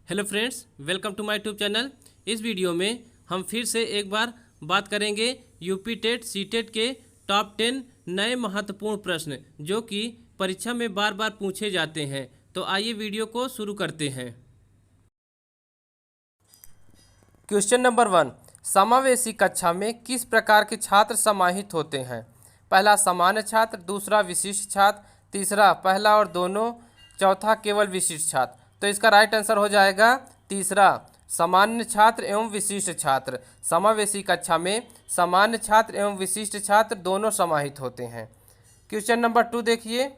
Hello friends, welcome to my YouTube channel. इस video में हम फिर से एक बार बात करेंगे यूपी टेट सीटेट के टॉप 10 नए महत्वपूर्ण प्रश्न जो कि परीक्षा में बार बार पूछे जाते हैं। तो आइए वीडियो को शुरू करते हैं। क्वेश्चन नंबर 1, समावेशी कक्षा में किस प्रकार के छात्र समाहित होते हैं? पहला सामान्य छात्र, दूसरा विशिष्ट छात्र, तीसरा पहला और दोनों, चौथा केवल विशिष्ट छात्र। तो इसका राइट आंसर हो जाएगा तीसरा, सामान्य छात्र एवं विशिष्ट छात्र। समावेशी कक्षा में सामान्य छात्र एवं विशिष्ट छात्र दोनों समाहित होते हैं। क्वेश्चन नंबर 2 देखिए,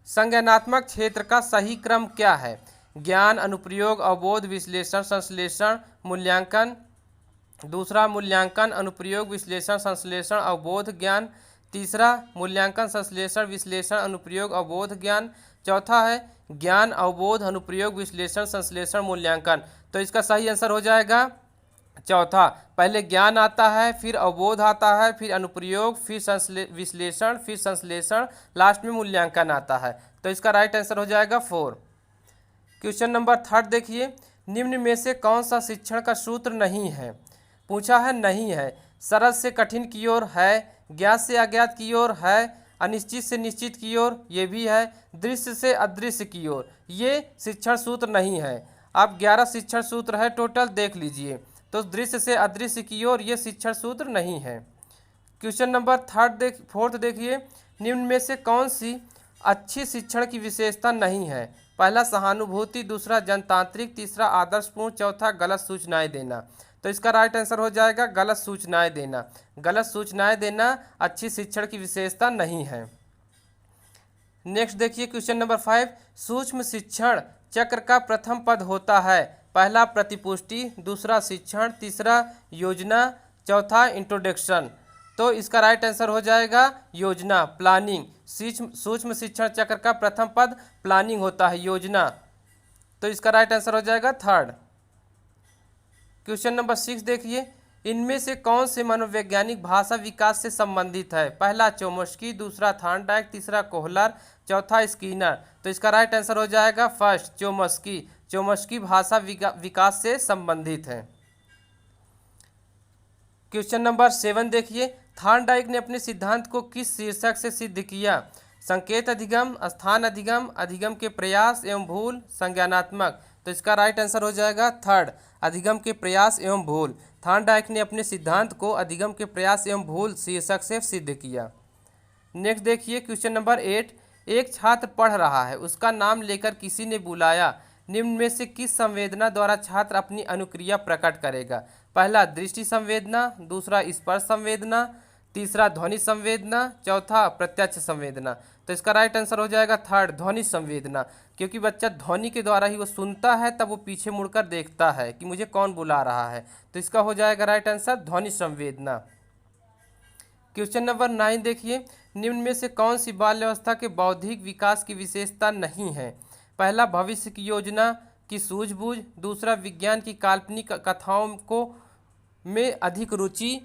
संज्ञानात्मक क्षेत्र का सही क्रम क्या है? ज्ञान, अनुप्रयोग, अवबोध, विश्लेषण, संश्लेषण, मूल्यांकन। दूसरा मूल्यांकन, अनुप्रयोग, विश्लेषण, संश्लेषण, अवबोध, ज्ञान। तीसरा मूल्यांकन, संश्लेषण, विश्लेषण, अनुप्रयोग, अवबोध, ज्ञान। चौथा है ज्ञान, अवबोध, अनुप्रयोग, विश्लेषण, संश्लेषण, मूल्यांकन। तो इसका सही आंसर हो जाएगा चौथा। पहले ज्ञान आता है, फिर अवबोध आता है, फिर अनुप्रयोग, फिर विश्लेषण, फिर संश्लेषण, लास्ट में मूल्यांकन आता है। तो इसका राइट आंसर हो जाएगा 4। क्वेश्चन नंबर 3 देखिए, निम्न में से कौन सा शिक्षण का सूत्र नहीं है? पूछा है नहीं है, सरल से कठिन की ओर है, ज्ञात से अज्ञात की ओर है, अनिश्चित से निश्चित की ओर ये भी है, दृश्य से अदृश्य की ओर ये शिक्षण सूत्र नहीं है। अब 11 शिक्षण सूत्र है टोटल, देख लीजिए। तो दृश्य से अदृश्य की ओर ये शिक्षण सूत्र नहीं है। क्वेश्चन नंबर 4 देखिए, निम्न में से कौन सी अच्छी शिक्षण की विशेषता नहीं है? पहला सहानुभूति, दूसरा जनतांत्रिक, तीसरा आदर्शपूर्ण, चौथा गलत सूचनाएं देना। तो इसका राइट आंसर हो जाएगा गलत सूचनाएं देना। गलत सूचनाएं देना अच्छी शिक्षण की विशेषता नहीं है। नेक्स्ट देखिए क्वेश्चन नंबर 5, सूक्ष्म शिक्षण चक्र का प्रथम पद होता है। पहला प्रतिपुष्टि, दूसरा शिक्षण, तीसरा योजना, चौथा इंट्रोडक्शन। तो इसका राइट आंसर हो जाएगा योजना, प्लानिंग। सूक्ष्म शिक्षण चक्र का प्रथम पद प्लानिंग होता है, योजना। तो इसका राइट आंसर हो जाएगा 3rd। क्वेश्चन नंबर 6 देखिए, इनमें से कौन से मनोवैज्ञानिक भाषा विकास से संबंधित है? पहला चोम्स्की, दूसरा थॉर्नडाइक, तीसरा कोहलर, चौथा स्किनर। तो इसका राइट आंसर हो जाएगा फर्स्ट, चोम्स्की। चोम्स्की भाषा विकास से संबंधित है। क्वेश्चन नंबर 7 देखिए, थॉर्नडाइक ने अपने सिद्धांत को किस शीर्षक से सिद्ध किया? संकेत अधिगम, स्थान अधिगम, अधिगम के प्रयास एवं भूल, संज्ञानात्मक। तो इसका राइट आंसर हो जाएगा 3rd, अधिगम के प्रयास एवं भूल। थॉर्नडाइक ने अपने सिद्धांत को अधिगम के प्रयास एवं भूल शीर्षक से सिद्ध किया। नेक्स्ट देखिए क्वेश्चन नंबर 8, एक छात्र पढ़ रहा है, उसका नाम लेकर किसी ने बुलाया। निम्न में से किस संवेदना द्वारा छात्र अपनी अनुक्रिया प्रकट करेगा? पहला दृष्टि संवेदना, दूसरा स्पर्श संवेदना, तीसरा ध्वनि संवेदना, चौथा प्रत्यक्ष संवेदना। तो इसका राइट आंसर हो जाएगा 3rd, ध्वनि संवेदना। क्योंकि बच्चा ध्वनि के द्वारा ही वो सुनता है, तब वो पीछे मुड़कर देखता है कि मुझे कौन बुला रहा है। तो इसका हो जाएगा राइट आंसर ध्वनि संवेदना। क्वेश्चन नंबर 9 देखिए, निम्न में से कौन सी बाल्यावस्था के बौद्धिक विकास की विशेषता नहीं है? पहला भविष्य की योजना की सूझबूझ, दूसरा विज्ञान की काल्पनिक कथाओं को में अधिक रुचि,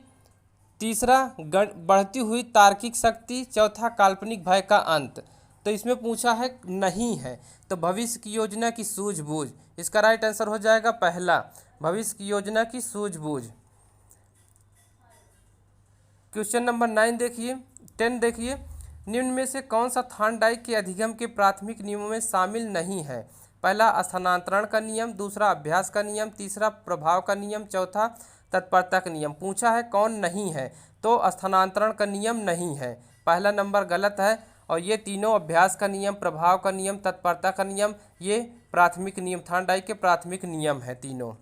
तीसरा बढ़ती हुई तार्किक शक्ति, चौथा काल्पनिक भय का अंत। तो इसमें पूछा है नहीं है, तो भविष्य की योजना की सूझबूझ। इसका राइट आंसर हो जाएगा पहला, भविष्य की योजना की सूझबूझ। क्वेश्चन नंबर 10 देखिए, निम्न में से कौन सा थॉर्नडाइक के अधिगम के प्राथमिक नियमों में शामिल नहीं है? पहला स्थानांतरण का नियम, दूसरा अभ्यास का नियम, तीसरा प्रभाव का नियम, चौथा तत्परता का नियम। पूछा है कौन नहीं है, तो स्थानांतरण का नियम नहीं है, पहला नंबर गलत है। और ये तीनों अभ्यास का नियम, प्रभाव का नियम, तत्परता का नियम, ये प्राथमिक नियम, थॉर्नडाइक के प्राथमिक नियम है तीनों।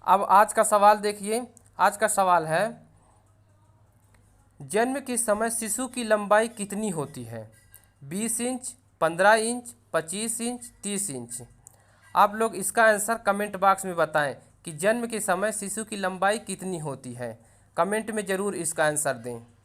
अब आज का सवाल देखिए, आज का सवाल है, जन्म के समय शिशु की लंबाई कितनी होती है? 20 इंच, 15 इंच, 25 इंच, 30 इंच। आप लोग इसका आंसर कमेंट बॉक्स में बताएं कि जन्म के समय शिशु की लंबाई कितनी होती है। कमेंट में ज़रूर इसका आंसर दें।